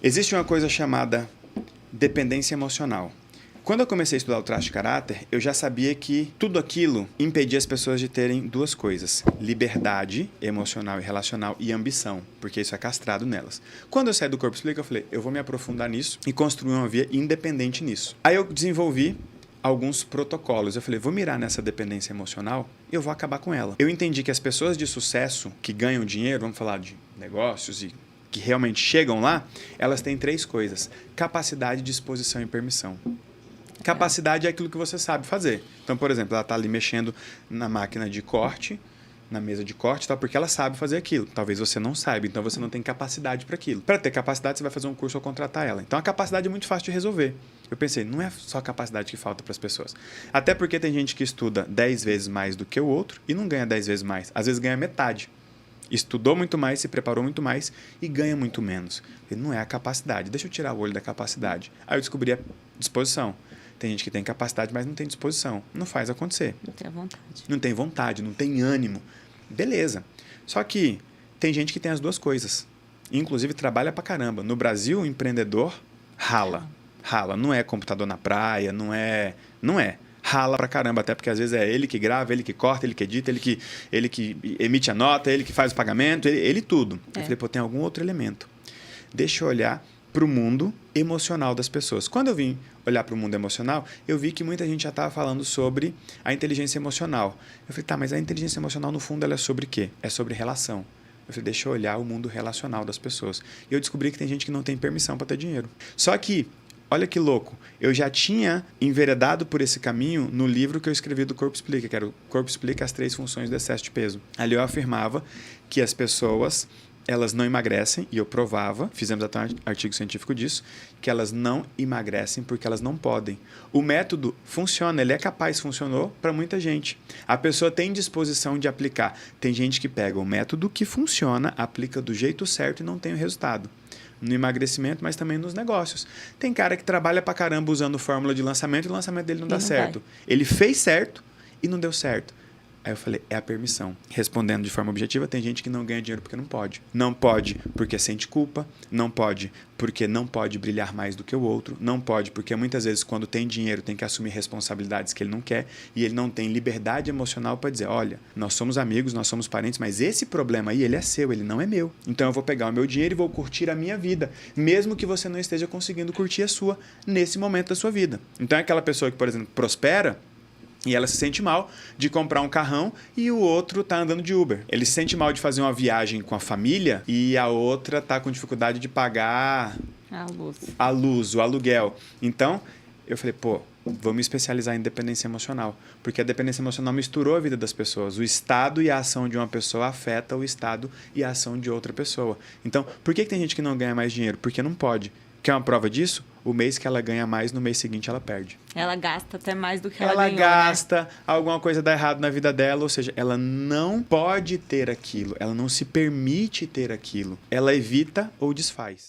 Existe uma coisa chamada dependência emocional. Quando eu comecei a estudar o traço de caráter, eu já sabia que tudo aquilo impedia as pessoas de terem duas coisas: liberdade emocional e relacional e ambição, porque isso é castrado nelas. Quando eu saí do Corpo Explica, eu falei, eu vou me aprofundar nisso e construir uma via independente nisso. Aí eu desenvolvi alguns protocolos. Eu falei, vou mirar nessa dependência emocional e eu vou acabar com ela. Eu entendi que as pessoas de sucesso que ganham dinheiro, vamos falar de negócios e que realmente chegam lá, elas têm três coisas: capacidade, disposição e permissão. Capacidade é aquilo que você sabe fazer. Então, por exemplo, ela está ali mexendo na máquina de corte, na mesa de corte, tá? Porque ela sabe fazer aquilo. Talvez você não saiba, então você não tem capacidade para aquilo. Para ter capacidade, você vai fazer um curso ou contratar ela. Então, a capacidade é muito fácil de resolver. Eu pensei, não é só a capacidade que falta para as pessoas. Até porque tem gente que estuda 10 vezes mais do que o outro e não ganha 10 vezes mais. Às vezes ganha metade. Estudou muito mais, se preparou muito mais e ganha muito menos. Não é a capacidade. Deixa eu tirar o olho da capacidade. Aí eu descobri a disposição. Tem gente que tem capacidade, mas não tem disposição. Não faz acontecer. Não tem vontade. Não tem vontade, não tem ânimo. Beleza. Só que tem gente que tem as duas coisas. Inclusive trabalha pra caramba. No Brasil, o empreendedor rala. Rala. Não é computador na praia, não é... Rala pra caramba, até porque às vezes é ele que grava, ele que corta, ele que edita, ele que emite a nota, ele que faz o pagamento, ele tudo. Eu falei, pô, tem algum outro elemento. Deixa eu olhar para o mundo emocional das pessoas. Quando eu vim olhar para o mundo emocional, eu vi que muita gente já estava falando sobre a inteligência emocional. Eu falei, tá, mas a inteligência emocional, no fundo, ela é sobre o quê? É sobre relação. Eu falei, deixa eu olhar o mundo relacional das pessoas. E eu descobri que tem gente que não tem permissão para ter dinheiro. Só que, olha que louco, eu já tinha enveredado por esse caminho no livro que eu escrevi do Corpo Explica, que era o Corpo Explica as 3 funções do excesso de peso. Ali eu afirmava que as pessoas... elas não emagrecem, e eu provava, fizemos até um artigo científico disso, que elas não emagrecem porque elas não podem. O método funciona, ele é capaz, funcionou para muita gente. A pessoa tem disposição de aplicar. Tem gente que pega o método que funciona, aplica do jeito certo e não tem o resultado. No emagrecimento, mas também nos negócios. Tem cara que trabalha pra caramba usando fórmula de lançamento e o lançamento dele não dá certo. Ele fez certo e não deu certo. Aí eu falei, é a permissão. Respondendo de forma objetiva, tem gente que não ganha dinheiro porque não pode. Não pode porque sente culpa, não pode porque não pode brilhar mais do que o outro, não pode porque muitas vezes quando tem dinheiro tem que assumir responsabilidades que ele não quer e ele não tem liberdade emocional para dizer, olha, nós somos amigos, nós somos parentes, mas esse problema aí, ele é seu, ele não é meu. Então eu vou pegar o meu dinheiro e vou curtir a minha vida, mesmo que você não esteja conseguindo curtir a sua nesse momento da sua vida. Então é aquela pessoa que, por exemplo, prospera, e ela se sente mal de comprar um carrão e o outro tá andando de Uber. Ele se sente mal de fazer uma viagem com a família e a outra tá com dificuldade de pagar a luz, o aluguel. Então, eu falei, pô, vou me especializar em dependência emocional. Porque a dependência emocional misturou a vida das pessoas. O estado e a ação de uma pessoa afeta o estado e a ação de outra pessoa. Então, por que tem gente que não ganha mais dinheiro? Porque não pode. Quer uma prova disso? O mês que ela ganha mais, no mês seguinte ela perde. Ela gasta até mais do que ela ganhou, gasta, né? Alguma coisa dá errado na vida dela, ou seja, ela não pode ter aquilo, ela não se permite ter aquilo. Ela evita ou desfaz.